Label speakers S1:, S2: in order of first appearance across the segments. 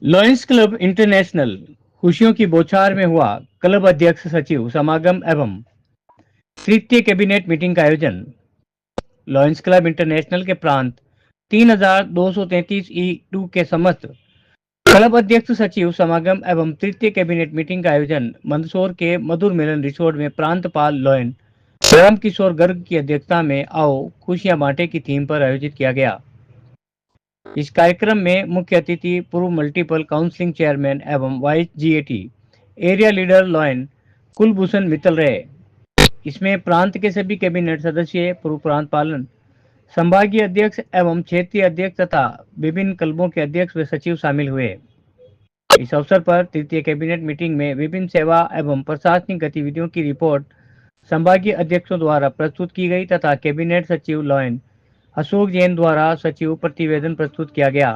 S1: Lions club international खुशियों की बौछार में हुआ क्लब अध्यक्ष सचिव समागम एवं तृतीय कैबिनेट मीटिंग का आयोजन। लॉयंस क्लब इंटरनेशनल के प्रांत 3233 के समस्त क्लब अध्यक्ष सचिव समागम एवं तृतीय कैबिनेट मीटिंग का आयोजन मंदसौर के मधुर मिलन रिसोर्ट में प्रांतपाल लॉयन राम किशोर गर्ग की अध्यक्षता में आओ खुशियां बांटे की थीम पर आयोजित किया गया। इस कार्यक्रम में मुख्य अतिथि पूर्व मल्टीपल काउंसिलिंग चेयरमैन एवं vice GAT area leader lion Kulbhushan Mittal रहे। इसमें प्रांत के सभी कैबिनेट सदस्य, पूर्व प्रांत पालन, संभागीय अध्यक्ष एवं क्षेत्रीय अध्यक्ष तथा विभिन्न क्लबों के अध्यक्ष व सचिव शामिल हुए। इस अवसर पर तृतीय कैबिनेट मीटिंग में विभिन्न सेवा एवं प्रशासनिक गतिविधियों की रिपोर्ट संभागीय अध्यक्षों द्वारा प्रस्तुत की गई तथा कैबिनेट सचिव लॉयन अशोक जैन द्वारा सचिव प्रतिवेदन प्रस्तुत किया गया।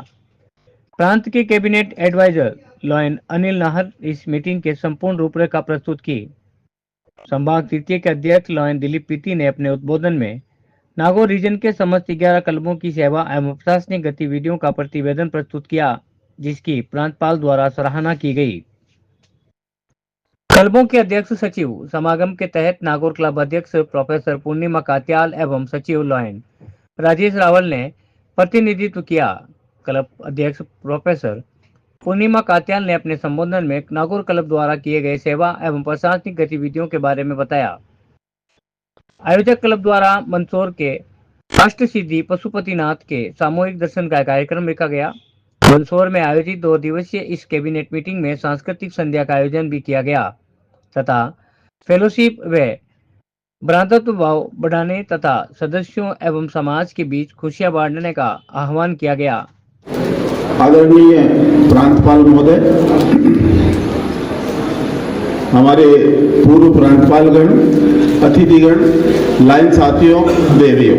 S1: प्रांत के cabinet adviser lion Anil Nahar इस मीटिंग के संपूर्ण रूपरेखा प्रस्तुत की। संभाग तृतीय के अध्यक्ष लॉयन दिलीप पीती ने अपने उद्बोधन में नागौर रीजन के समस्त 11 क्लबों की सेवा एवं प्रशासनिक गतिविधियों का प्रतिवेदन प्रस्तुत किया, जिसकी प्रांतपाल द्वारा सराहना की गई। क्लबों के अध्यक्ष सचिव समागम के तहत नागौर क्लब अध्यक्ष प्रोफेसर पूर्णिमा कात्याल एवं सचिव लॉयन राजेश रावल ने प्रतिनिधित्व किया। क्लब अध्यक्ष प्रोफेसर पूर्णिमा कात्याल ने अपने संबोधन में नागौर क्लब द्वारा किए गए सेवा एवं प्रशासनिक गतिविधियों के बारे में बताया। आयोजक क्लब द्वारा मंदसौर के अष्ट सिद्धि पशुपतिनाथ के सामूहिक दर्शन का कार्यक्रम रखा गया। मंदसौर में आयोजित 2 दिवसीय इस कैबिनेट मीटिंग में सांस्कृतिक संध्या का आयोजन भी किया गया तथा फेलोशिप व भ्रातृत्व भाव बढ़ाने तथा सदस्यों एवं समाज के बीच खुशियां बांटने का आह्वान किया गया।
S2: आदरणीय प्रांतपाल महोदय, हमारे पूर्व प्रांतपालगण, अतिथिगण, लाइन साथियों, देवियों,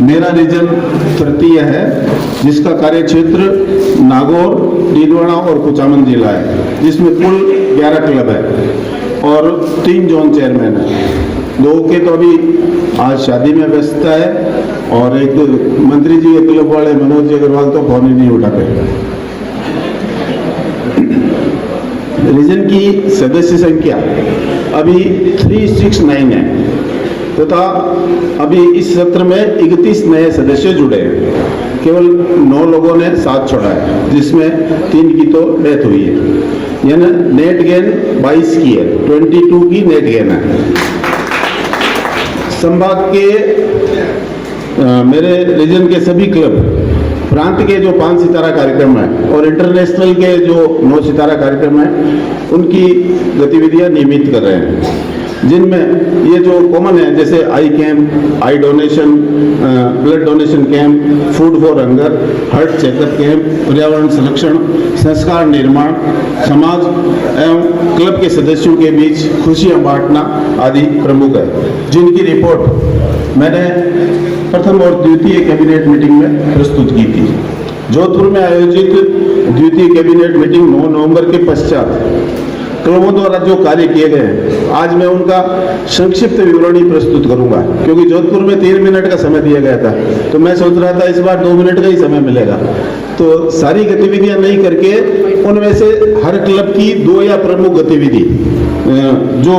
S2: मेरा रीजन तृतीय है जिसका कार्य क्षेत्र नागौर, डीडवाना और कुचामन जिला है, जिसमें कुल 11 क्लब है और 3 जोन चेयरमैन है। 2 के तो अभी आज शादी में व्यस्त है और एक मंत्री जी के क्लब वाले मनोज जी अग्रवाल तो फोन ही नहीं उठाते। रीजन की सदस्य संख्या अभी 369 है तथा अभी इस सत्र में 31 नए सदस्य जुड़े हैं। केवल 9 लोगों ने साथ छोड़ा है, जिसमें 3 की तो डेथ हुई है। यानी नेट गेन 22 की है, 22 की नेट गेन है। संभाग के मेरे रीजन के सभी क्लब, प्रांत के जो 5 सितारा कार्यक्रम है और इंटरनेशनल के जो 9 सितारा कार्यक्रम है, उनकी गतिविधियां नियमित कर रहे हैं, जिनमें ये जो कॉमन है जैसे आई camp, I donation, blood donation camp, food for hunger, heart checkup camp, पर्यावरण संरक्षण, संस्कार निर्माण, समाज एवं क्लब के सदस्यों के बीच खुशियां बांटना आदि प्रमुख है, जिनकी रिपोर्ट मैंने प्रथम और द्वितीय कैबिनेट मीटिंग में प्रस्तुत की थी। जोधपुर में आयोजित द्वितीय कैबिनेट मीटिंग 9 नवंबर के पश्चात क्लबों द्वारा जो कार्य किए गए हैं, आज मैं उनका संक्षिप्त विवरणी प्रस्तुत करूंगा, क्योंकि जोधपुर में 3 मिनट का समय दिया गया था, तो मैं सोच रहा था इस बार 2 मिनट का ही समय मिलेगा, तो सारी गतिविधियां नहीं करके उनमें से हर क्लब की 2 या प्रमुख गतिविधि जो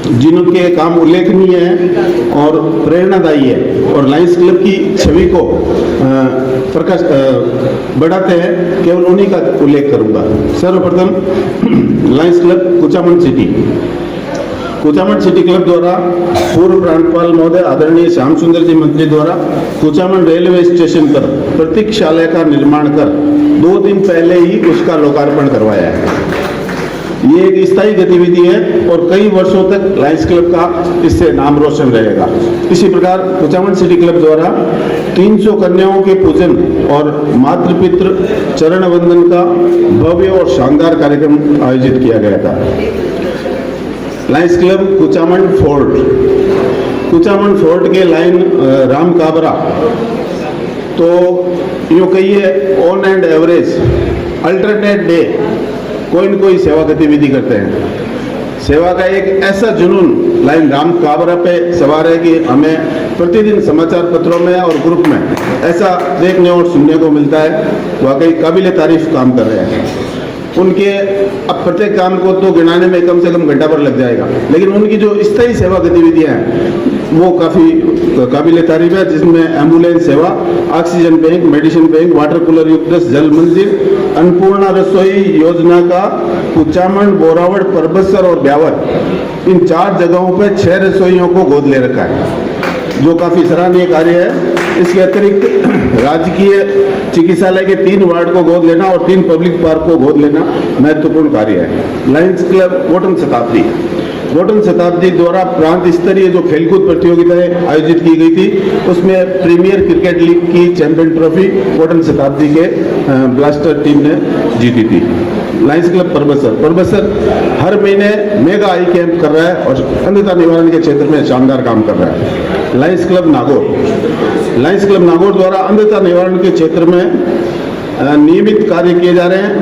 S2: जिनके काम उल्लेखनीय है और प्रेरणादायी है और लायंस क्लब की छवि को प्रकाश बढ़ाते हैं, केवल उन्हीं का उल्लेख करूंगा। सर्वप्रथम Lions club Kuchaman city. Kuchaman city club द्वारा पूर्व प्रांतपाल महोदय आदरणीय श्याम सुंदर जी मंत्री द्वारा कुचामन रेलवे स्टेशन पर प्रतीक्षालय का निर्माण कर 2 दिन पहले ही उसका लोकार्पण करवाया है। ये एक स्थायी गतिविधि है और कई वर्षों तक लायंस क्लब का इससे नाम रोशन रहेगा। इसी प्रकार कुचामन सिटी क्लब द्वारा 300 कन्याओं के पूजन और मातृपितृ चरण वंदन का भव्य और शानदार कार्यक्रम आयोजित किया गया था। Lions club Kuchaman fort. Kuchaman fort के लाइन राम काबरा, तो यूँ कहिए on and average alternate day कोई न कोई सेवा गतिविधि करते हैं। सेवा का एक ऐसा जुनून लाइन राम काबरा पे सवार है कि हमें प्रतिदिन समाचार पत्रों में और ग्रुप में ऐसा देखने और सुनने को मिलता है। वाकई काबिल तारीफ काम कर रहे हैं। उनके अब प्रत्येक काम को तो गिनाने में कम से कम घंटा भर लग जाएगा, लेकिन उनकी जो स्थायी सेवा गतिविधियां हैं वो काफ़ी काबिल तारीफ है, जिसमें एम्बुलेंस सेवा, oxygen bank, medicine bank, water cooler युक्त जल मंदिर, अन्नपूर्णा रसोई योजना का कुचामन, बोरावड़, परबसर और ब्यावर, इन 4 जगहों पे 6 रसोइयों को गोद ले रखा है, जो काफ़ी सराहनीय कार्य है। इसके अतिरिक्त राजकीय चिकित्सालय के 3 वार्ड को गोद लेना और 3 पब्लिक पार्क को गोद लेना महत्वपूर्ण कार्य है। लायंस क्लब वोटन शताब्दी द्वारा प्रांत स्तरीय जो खेलकूद प्रतियोगिताएं आयोजित की गई थी, उसमें प्रीमियर क्रिकेट लीग की चैंपियन ट्रॉफी वोटन शताब्दी के ब्लास्टर टीम ने जीती थी। लायंस क्लब परबसर हर महीने मेगा आई कैंप कर रहा है और अंधता निवारण के क्षेत्र में शानदार काम कर रहा है। लायंस क्लब नागौर द्वारा अंधता निवारण के क्षेत्र में नियमित कार्य किए जा रहे हैं।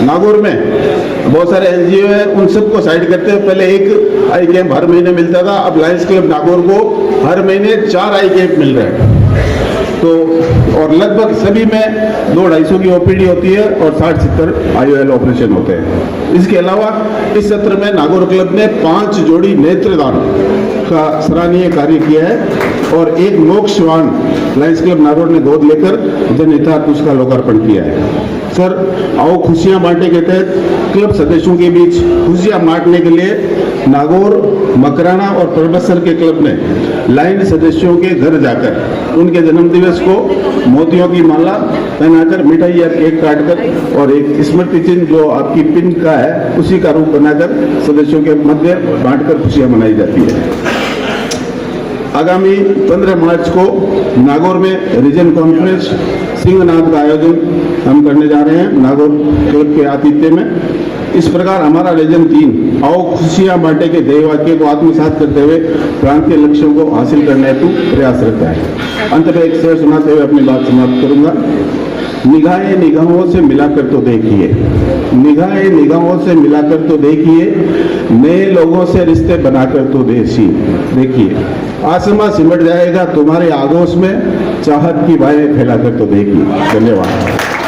S2: नागौर में बहुत सारे एनजीओ हैं, उन सबको साइड करते हुए पहले 1 आई कैंप हर महीने मिलता था, अब लायंस क्लब नागौर को हर महीने 4 आई कैंप मिल रहे हैं। तो और लगभग सभी में 200-250 की ओपीडी होती है और 60-70 IOL ऑपरेशन होते हैं। इसके अलावा इस सत्र में नागौर क्लब ने 5 जोड़ी नेत्रदान का सराहनीय कार्य किया है और 1 मोक्षवान लायंस क्लब नागौर ने गोद लेकर जनहितार्थ उसका लोकार्पण किया है। सर, आओ खुशियां बांटे के तहत क्लब सदस्यों के बीच खुशियां बांटने के लिए नागौर, मकराना और परबसर के क्लब ने लाइन सदस्यों के घर जाकर उनके जन्मदिवस को मोतियों की माला पहनाकर, मिठाई या केक काटकर और एक स्मृति चिन्ह जो आपकी पिन का है उसी का रूप बनाकर सदस्यों के मध्य बांटकर खुशियां मनाई जाती है। आगामी 15 मार्च को नागौर में रीजन कॉन्फ्रेंस सिंहनाद का आयोजन हम करने जा रहे हैं नागौर क्लब के आतिथ्य में। इस प्रकार हमारा रीजन 3 आओ खुशियां बांटे के ध्येय वाक्य को आत्मसात करते हुए प्रांत के लक्ष्यों को हासिल करने हेतु प्रयासरत है। अंत में एक शेर सुनाते हुए अपनी बात समाप्त करूंगा। निगाहें निगाहों से मिलाकर तो देखिए, निगाहें निगाहों से मिलाकर तो देखिए, नए लोगों से रिश्ते बनाकर तो देखिए, आसमां सिमट जाएगा तुम्हारे आगोश में, चाहत की बाहें फैलाकर तो देखिए। धन्यवाद।